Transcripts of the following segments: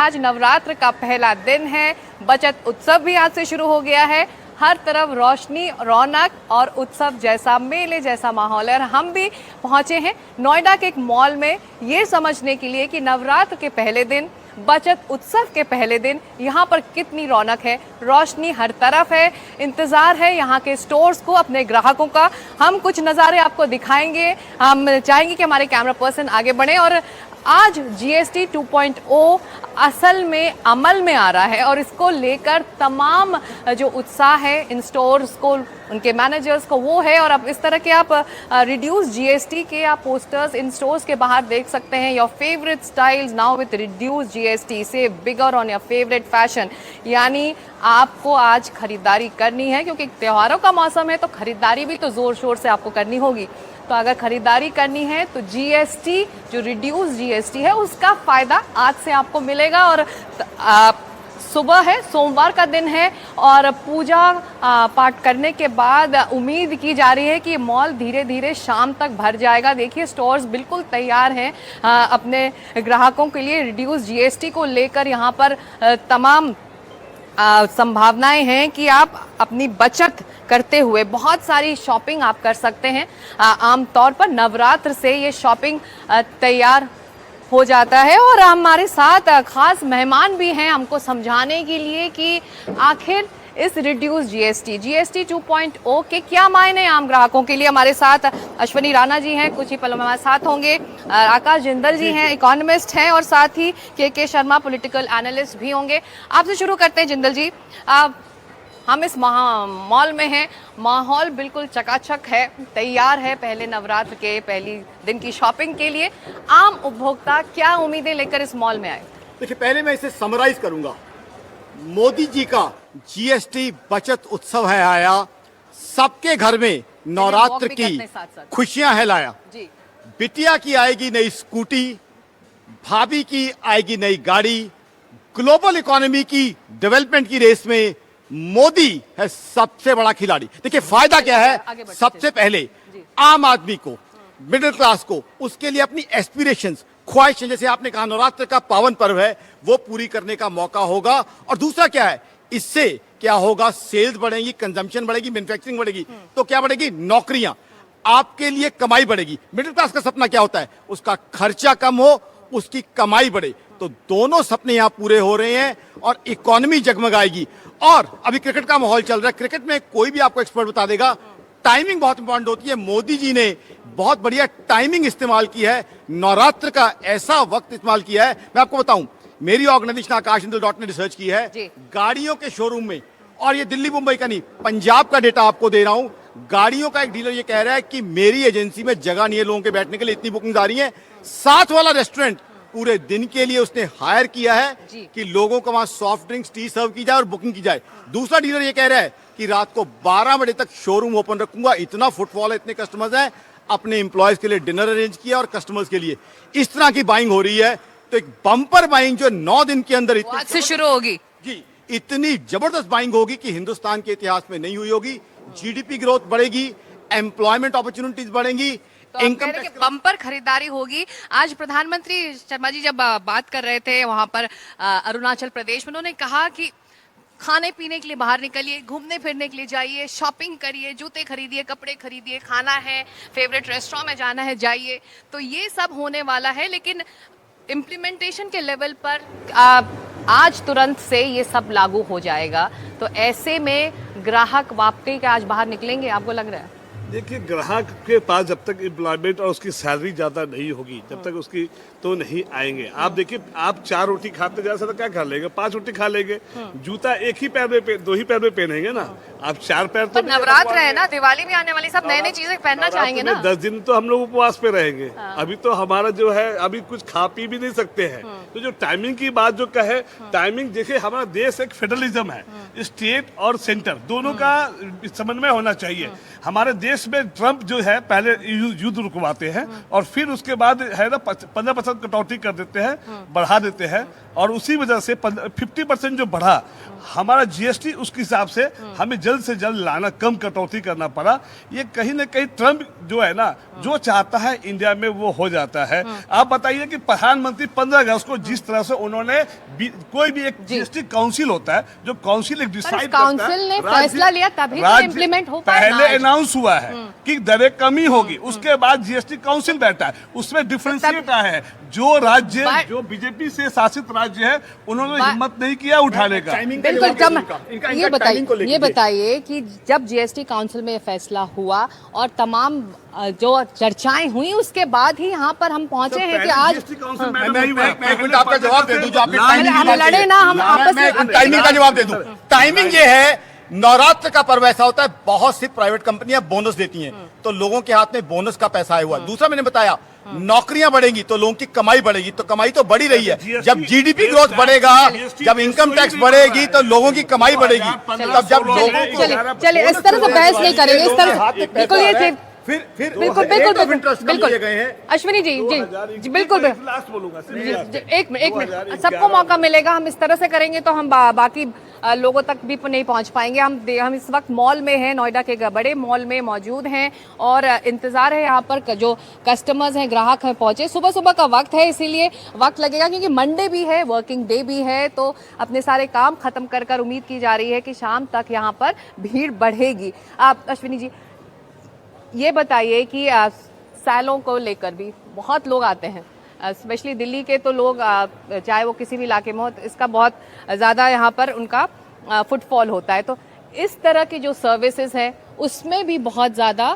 आज नवरात्र का पहला दिन है। बचत उत्सव भी आज से शुरू हो गया है। हर तरफ रोशनी, रौनक और उत्सव जैसा, मेले जैसा माहौल है। और हम भी पहुंचे हैं नोएडा के एक मॉल में ये समझने के लिए कि नवरात्र के पहले दिन, बचत उत्सव के पहले दिन यहाँ पर कितनी रौनक है। रोशनी हर तरफ है। इंतज़ार है यहाँ के स्टोर्स को, अपने ग्राहकों का। हम कुछ नज़ारे आपको दिखाएंगे। हम चाहेंगे कि हमारे कैमरा पर्सन आगे बढ़े। और आज जीएसटी 2.0 असल में अमल में आ रहा है और इसको लेकर तमाम जो उत्साह है इन स्टोर्स को, उनके मैनेजर्स को, वो है। और अब इस तरह के आप रिड्यूस जीएसटी के आप पोस्टर्स इन स्टोर्स के बाहर देख सकते हैं। Your favourite styles now with reduce GST, save bigger on your favourite fashion. यानी आपको आज खरीदारी करनी है क्योंकि त्योहारों का मौसम है, तो खरीदारी भी तो ज़ोर शोर से आपको करनी होगी। तो अगर खरीदारी करनी है तो जीएसटी, जो रिड्यूस जीएसटी है, उसका फ़ायदा आज से आपको मिलेगा। और सुबह है, सोमवार का दिन है और पूजा पाठ करने के बाद उम्मीद की जा रही है कि मॉल धीरे धीरे शाम तक भर जाएगा। देखिए स्टोर्स बिल्कुल तैयार हैं अपने ग्राहकों के लिए। रिड्यूस जीएसटी को लेकर यहाँ पर तमाम संभावनाएं हैं कि आप अपनी बचत करते हुए बहुत सारी शॉपिंग आप कर सकते हैं। आमतौर पर नवरात्र से ये शॉपिंग तैयार हो जाता है। और हमारे साथ खास मेहमान भी हैं हमको समझाने के लिए कि आखिर इस रिड्यूस जीएसटी 2.0 के क्या मायने आम ग्राहकों के लिए। हमारे साथ अश्वनी राणा जी हैं, कुछ ही पलों में हमारे साथ होंगे। आकाश जिंदल जी हैं, इकोनॉमिस्ट हैं, और साथ ही के शर्मा पॉलिटिकल एनालिस्ट भी होंगे। आपसे शुरू करते हैं जिंदल जी। हम इस मॉल में हैं, माहौल बिल्कुल चकाचक है, तैयार है पहले नवरात्र के पहली दिन की शॉपिंग के लिए। आम उपभोक्ता क्या उम्मीदें लेकर इस मॉल में आए? देखिए, पहले मैं इसे समराइज करूंगा। मोदी जी का जीएसटी बचत उत्सव है आया, सबके घर में नवरात्र की खुशियां है लाया। बिटिया की आएगी नई स्कूटी, भाभी की आएगी नई गाड़ी। ग्लोबल इकोनॉमी की डेवलपमेंट की रेस में मोदी है सबसे बड़ा खिलाड़ी। देखिए फायदा क्या है, सबसे पहले आम आदमी को, मिडिल क्लास को, उसके लिए अपनी एस्पिरेशंस, ख्वाहिशें, जैसे आपने कहा नवरात्र का पावन पर्व है, वो पूरी करने का मौका होगा। और दूसरा क्या है, इससे क्या होगा, सेल्स बढ़ेगी, कंजम्पशन बढ़ेगी, मैन्युफैक्चरिंग बढ़ेगी, तो क्या बढ़ेगी, नौकरियां, आपके लिए कमाई बढ़ेगी। मिडिल क्लास का सपना क्या होता है, उसका खर्चा कम हो, उसकी कमाई बढ़े। तो दोनों सपने यहां पूरे हो रहे हैं और इकोनॉमी जगमगाएगी। और अभी क्रिकेट का माहौल चल रहा है, क्रिकेट में कोई भी आपको एक्सपर्ट बता देगा टाइमिंग बहुत इंपॉर्टेंट होती है। मोदी जी ने बहुत बढ़िया टाइमिंग इस्तेमाल की है, नवरात्र का ऐसा वक्त इस्तेमाल किया है। मैं आपको बताऊं, मेरी ऑर्गेनाइजेशन आकाशजिंदल ने रिसर्च की है गाड़ियों के शोरूम में, और ये दिल्ली मुंबई का नहीं, पंजाब का डेटा आपको दे रहा हूं। गाड़ियों का एक डीलर ये कह रहा है कि मेरी एजेंसी में जगह नहीं है लोगों के बैठने के लिए, इतनी बुकिंग आ रही है। साथ वाला रेस्टोरेंट पूरे दिन के लिए उसने हायर किया है कि लोगों को वहां सॉफ्ट ड्रिंक्स, टी सर्व की जाए और बुकिंग की जाए। दूसरा डीलर ये कह रहा है कि रात को 12 बजे तक शोरूम ओपन रखूंगा, इतना फुटफॉल है, इतने कस्टमर्स हैं। अपने एम्प्लॉयज के लिए डिनर अरेंज किया और कस्टमर्स के लिए इस तरह की बाइंग हो रही है। तो एक बम्पर बाइंग जो 9 दिन के अंदर आज से शुरू होगी जी, इतनी जबरदस्त बाइंग होगी कि हिंदुस्तान के इतिहास में नहीं हुई होगी। जीडीपी ग्रोथ बढ़ेगी, एम्प्लॉयमेंट अपॉर्चुनिटीज बढ़ेंगी, तो इनकम बम्पर खरीदारी होगी। आज प्रधानमंत्री शर्मा जी जब बात कर रहे थे वहां पर अरुणाचल प्रदेश में, उन्होंने कहा कि खाने पीने के लिए बाहर निकलिए, घूमने फिरने के लिए जाइए, शॉपिंग करिए, जूते खरीदिए, कपड़े खरीदिए, खाना है, फेवरेट रेस्टोरेंट में जाना है, जाइए। तो ये सब होने वाला है, लेकिन इम्प्लीमेंटेशन के लेवल पर आज तुरंत से ये सब लागू हो जाएगा। तो ऐसे में ग्राहक वाकई का आज बाहर निकलेंगे, आपको लग रहा है? देखिए, ग्राहक के पास जब तक एम्प्लॉयमेंट और उसकी सैलरी ज़्यादा नहीं होगी, जब तक उसकी तो नहीं आएंगे। आप देखिए, आप 4 रोटी खाते जा सकते, क्या खा लेंगे, 5 रोटी खा लेंगे। जूता एक ही पैर में, 2 ही पैर में पहनेंगे ना, आप 4 पैर तो नवरात्र है ना, दिवाली भी आने वाली, सब नई नई चीजें पहनना चाहेंगे ना। 10 दिन तो हम लोग उपवास पे रहेंगे। अभी तो हमारा जो है, अभी कुछ खा पी भी नहीं सकते हैं। तो जो टाइमिंग की बात जो कहे, टाइमिंग देखिए, हमारा देश एक फेडरलिज्म है, स्टेट और सेंटर दोनों का समन्वय होना चाहिए। हमारे देश में ट्रंप जो है पहले युद्ध रुकवाते हैं और फिर उसके बाद है ना 15% कटौती कर देते हैं, बढ़ा देते हैं, और उसी वजह से 50% जो बढ़ा हमारा जीएसटी, उसके हिसाब से हमें जल्द से जल्द लाना, कम कटौती करना पड़ा। ये कहीं ना कहीं ट्रंप जो है ना, जो चाहता है इंडिया में वो हो जाता है। आप बताइए कि प्रधानमंत्री 15 अगस्त को जिस तरह से उन्होंने कोई भी एक जीएसटी काउंसिल होता है, जो काउंसिल एक डिसाइड काउंसिल ने फैसला लिया तभी तो इम्प्लीमेंट हो पाया। पहले अनाउंस हुआ है कि दरें कमी होगी, उसके बाद जीएसटी काउंसिल बैठा है, उसमें डिफरेंशिएट है। जो राज्य, जो बीजेपी से शासित राज्य है, उन्होंने हिम्मत नहीं किया उठाने का। बिल्कुल, ये बताइए कि जब जीएसटी काउंसिल में ये फैसला हुआ और तमाम जो चर्चाएं हुई, उसके बाद ही यहाँ पर हम पहुंचे हैं कि आज मैं आपका जवाब दे दूं, जो आपने हम लड़े ना, हम आपस में टाइमिंग का जवाब दे दूं। टाइमिंग ये है, नवरात्र का पर्व ऐसा होता है, बहुत सी प्राइवेट कंपनियां बोनस देती हैं, तो लोगों के हाथ में बोनस का पैसा आया हुआ। दूसरा मैंने बताया, नौकरियां बढ़ेंगी तो लोगों की कमाई बढ़ेगी, तो कमाई तो बढ़ी रही है। जब जीडीपी ग्रोथ बढ़ेगा, जब इनकम टैक्स बढ़ेगी, तो लोगों की कमाई बढ़ेगी। तब जब लोगों चलिए इस तरह से बहस नहीं करेंगे, इस तरह से बिल्कुल ये फिर बिल्कुल गए हैं। अश्विनी जी बिल्कुल लास्ट बोलूंगा, एक मिनट सबको मौका मिलेगा। हम इस तरह से करेंगे तो हम बाकी लोगों तक भी नहीं पहुंच पाएंगे। हम इस वक्त मॉल में हैं, नोएडा के बड़े मॉल में मौजूद हैं और इंतजार है यहाँ पर जो कस्टमर्स हैं, ग्राहक हैं, पहुंचे। सुबह सुबह का वक्त है, इसीलिए वक्त लगेगा क्योंकि मंडे भी है, वर्किंग डे भी है, तो अपने सारे काम खत्म कर उम्मीद की जा रही है कि शाम तक यहाँ पर भीड़ बढ़ेगी। आप अश्विनी जी ये बताइए कि सैलों को लेकर भी बहुत लोग आते हैं, स्पेशली दिल्ली के तो लोग, चाहे वो किसी भी इलाके में हो, इसका बहुत ज़्यादा यहाँ पर उनका फुटफॉल होता है। तो इस तरह की जो सर्विसेज है उसमें भी बहुत ज़्यादा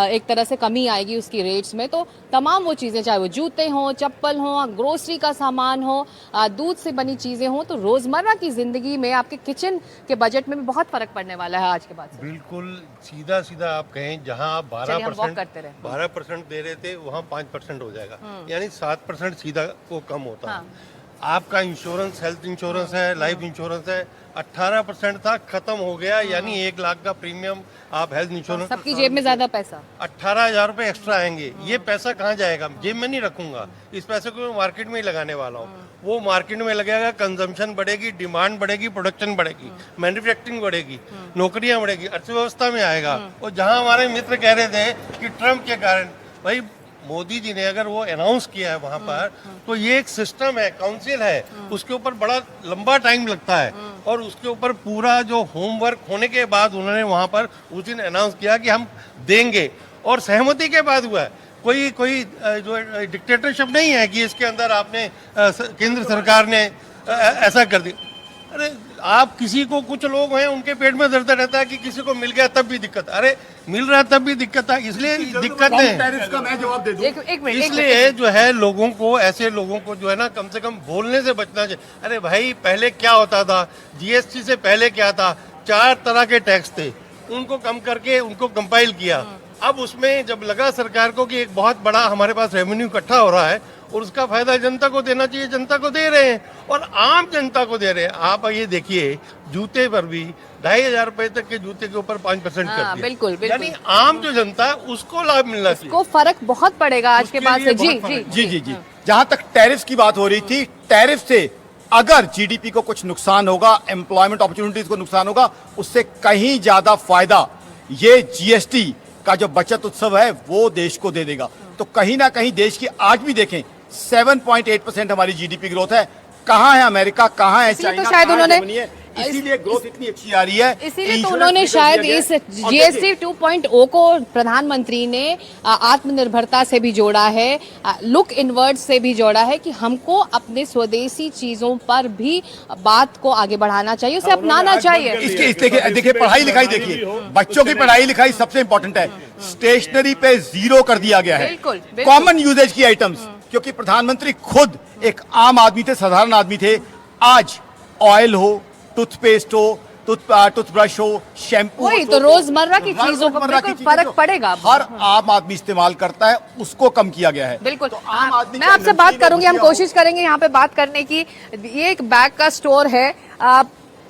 एक तरह से कमी आएगी उसकी रेट्स में। तो तमाम वो चीज़ें, चाहे वो जूते हों, चप्पल हों, ग्रोसरी का सामान हो, दूध से बनी चीज़ें हों, तो रोज़मर्रा की ज़िंदगी में आपके किचन के बजट में भी बहुत फ़र्क पड़ने वाला है आज के बाद से। बिल्कुल सीधा सीधा आप कहें, जहां आप 12% दे रहे थे वहां 5% हो जाएगा, यानी 7% सीधा वो कम होता है। आपका इंश्योरेंस, हेल्थ इंश्योरेंस है, लाइफ इंश्योरेंस है, 18% था, खत्म हो गया, यानी 1 लाख का प्रीमियम आप हेल्थ इंश्योरेंस, सबकी जेब में ज्यादा पैसा, 18,000 रुपए एक्स्ट्रा आएंगे। ये पैसा कहाँ जाएगा? जेब में नहीं रखूंगा, इस पैसे को मैं मार्केट में ही लगाने वाला हूँ। वो मार्केट में लगेगा, कंजम्पशन बढ़ेगी, डिमांड बढ़ेगी, प्रोडक्शन बढ़ेगी, मैन्युफैक्चरिंग बढ़ेगी, नौकरियां बढ़ेगी, अर्थव्यवस्था में आएगा। और जहाँ हमारे मित्र कह रहे थे कि ट्रम्प के कारण, भाई मोदी जी ने अगर वो अनाउंस किया है वहां पर, तो ये एक सिस्टम है, काउंसिल है, उसके ऊपर बड़ा लंबा टाइम लगता है और उसके ऊपर पूरा जो होमवर्क होने के बाद उन्होंने वहां पर उस दिन अनाउंस किया कि हम देंगे, और सहमति के बाद हुआ है। कोई जो डिक्टेटरशिप नहीं है कि इसके अंदर आपने केंद्र सरकार ने ऐसा कर दिया। अरे आप किसी को, कुछ लोग हैं उनके पेट में दर्द रहता है कि किसी को मिल गया तब भी दिक्कत, अरे मिल रहा है तब भी दिक्कत है, इसलिए दिक्कत है। इसलिए जो है लोगों को, ऐसे लोगों को जो है ना, कम से कम बोलने से बचना चाहिए। अरे भाई पहले क्या होता था, जीएसटी से पहले क्या था, 4 तरह के टैक्स थे, उनको कम करके उनको कंपाइल किया। अब उसमें जब लगा सरकार को कि एक बहुत बड़ा हमारे पास रेवेन्यू इकट्ठा हो रहा है और उसका फायदा जनता को देना चाहिए, जनता को दे रहे हैं और आम जनता को दे रहे हैं। आप ये देखिए, जूते पर भी 2,500 रुपए तक के जूते के ऊपर 5% कर दिया। बिल्कुल, यानी आम जो जनता है उसको लाभ मिलना चाहिए, उसको फर्क बहुत पड़ेगा आज के बाद से। जी जहां तक टैरिफ की बात हो रही थी, टैरिफ से अगर जीडीपी को कुछ नुकसान होगा, एम्प्लॉयमेंट अपॉर्चुनिटीज को नुकसान होगा, उससे कहीं ज्यादा फायदा ये जीएसटी का जो बचत उत्सव है वो देश को दे देगा। तो कहीं ना कहीं देश की, आज भी देखें 7.8% हमारी जीडीपी ग्रोथ है। कहाँ है अमेरिका, कहाँ है चाइना, तो शायद उन्होंने, इसीलिए ग्रोथ इतनी अच्छी आ रही है। इसीलिए तो उन्होंने शायद इस जीएसटी 2.0 को प्रधानमंत्री ने आत्मनिर्भरता से भी जोड़ा है, लुक इनवर्ड से भी जोड़ा है कि हमको अपने स्वदेशी चीजों पर भी बात को आगे बढ़ाना चाहिए, उसे अपनाना चाहिए। इसके देखिए पढ़ाई लिखाई, देखिए बच्चों की पढ़ाई लिखाई सबसे इंपॉर्टेंट है। स्टेशनरी पे 0 कर दिया गया है, कॉमन यूजेज की आइटम्स, क्योंकि प्रधानमंत्री खुद एक आम आदमी थे, साधारण आदमी थे। आज ऑयल हो, टूथपेस्ट हो, टूथब्रश हो, शैम्पू, वही तो रोजमर्रा की चीजों पर बिल्कुल फर्क पड़ेगा। हर आम आदमी इस्तेमाल करता है, उसको कम किया गया है। बिल्कुल। तो आम आदमी मैं आपसे बात करूंगी, हम कोशिश करेंगे यहाँ पे बात करने की। ये एक बैग का स्टोर है,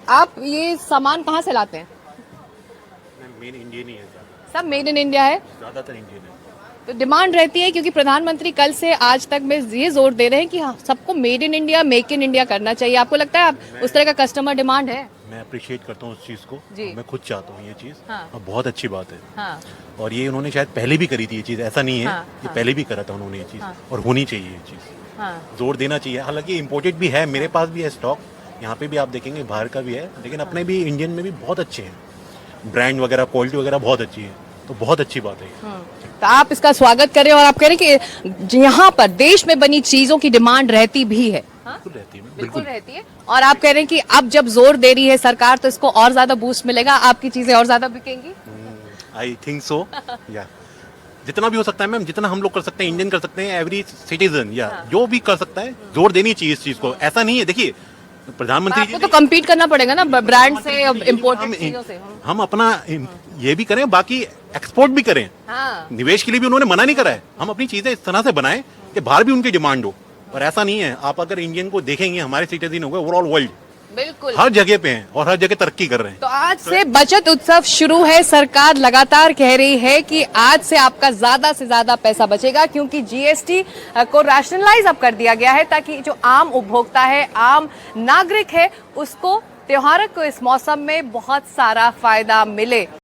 आप ये सामान कहाँ से लाते हैं? मेन इंडियन ही है, सब मेड इन इंडिया है। ज़्यादातर इंडियन है। तो डिमांड रहती है क्योंकि प्रधानमंत्री कल से आज तक में ये जोर दे रहे हैं कि हाँ, सबको made in India, make in India करना चाहिए। आपको लगता है आप उस तरह का कस्टमर डिमांड है? मैं अप्रिशिएट करता हूँ उस चीज़ को, जी। मैं खुद चाहता हूँ ये चीज़, हाँ। और बहुत अच्छी बात है। हाँ, और ये उन्होंने शायद पहले भी करी थी ये चीज़, ऐसा नहीं है, हाँ, ये हाँ। पहले भी करा था उन्होंने ये चीज़, और होनी चाहिए ये चीज़, हाँ, जोर देना चाहिए। हालांकि इम्पोर्टेड भी है, मेरे पास भी है स्टॉक, यहाँ पे भी आप देखेंगे बाहर का भी है, लेकिन अपने भी इंडियन में भी बहुत अच्छे हैं, ब्रांड वगैरह, क्वालिटी वगैरह बहुत अच्छी है, तो बहुत अच्छी बात है। तो आप इसका स्वागत करें और आप कह रहे हैं कि यहाँ पर देश में बनी चीजों की डिमांड रहती भी है। बिल्कुल रहती है, बिल्कुल रहती है। और आप कह रहे हैं कि अब जब जोर दे रही है सरकार तो इसको और ज्यादा बूस्ट मिलेगा, आपकी चीजें और ज्यादा बिकेंगी। आई थिंक सो, या जितना भी हो सकता है मैम, जितना हम लोग कर सकते हैं, इंडियन कर सकते हैं, एवरी सिटीजन या जो भी कर सकता है, जोर देनी चाहिए इस चीज को। ऐसा नहीं है, देखिए प्रधानमंत्री आपको तो कम्पीट करना पड़ेगा ना ब्रांड से, इम्पोर्टेड चीजों से। हम अपना ये भी करें, बाकी एक्सपोर्ट भी करें, हाँ, निवेश के लिए भी उन्होंने मना नहीं करा है। हम अपनी चीजें इस तरह से बनाएं कि बाहर भी उनकी डिमांड हो। और ऐसा नहीं है, आप अगर इंडियन को देखेंगे, हमारे सिटीजन हो गए ओवरऑल वर्ल्ड बिल्कुल हर जगह पे हैं और हर जगह तरक्की कर रहे हैं। तो आज से बचत उत्सव शुरू है। सरकार लगातार कह रही है कि आज से आपका ज्यादा से ज्यादा पैसा बचेगा क्योंकि जीएसटी को रैशनलाइज अब कर दिया गया है ताकि जो आम उपभोक्ता है, आम नागरिक है, उसको त्योहार को इस मौसम में बहुत सारा फायदा मिले।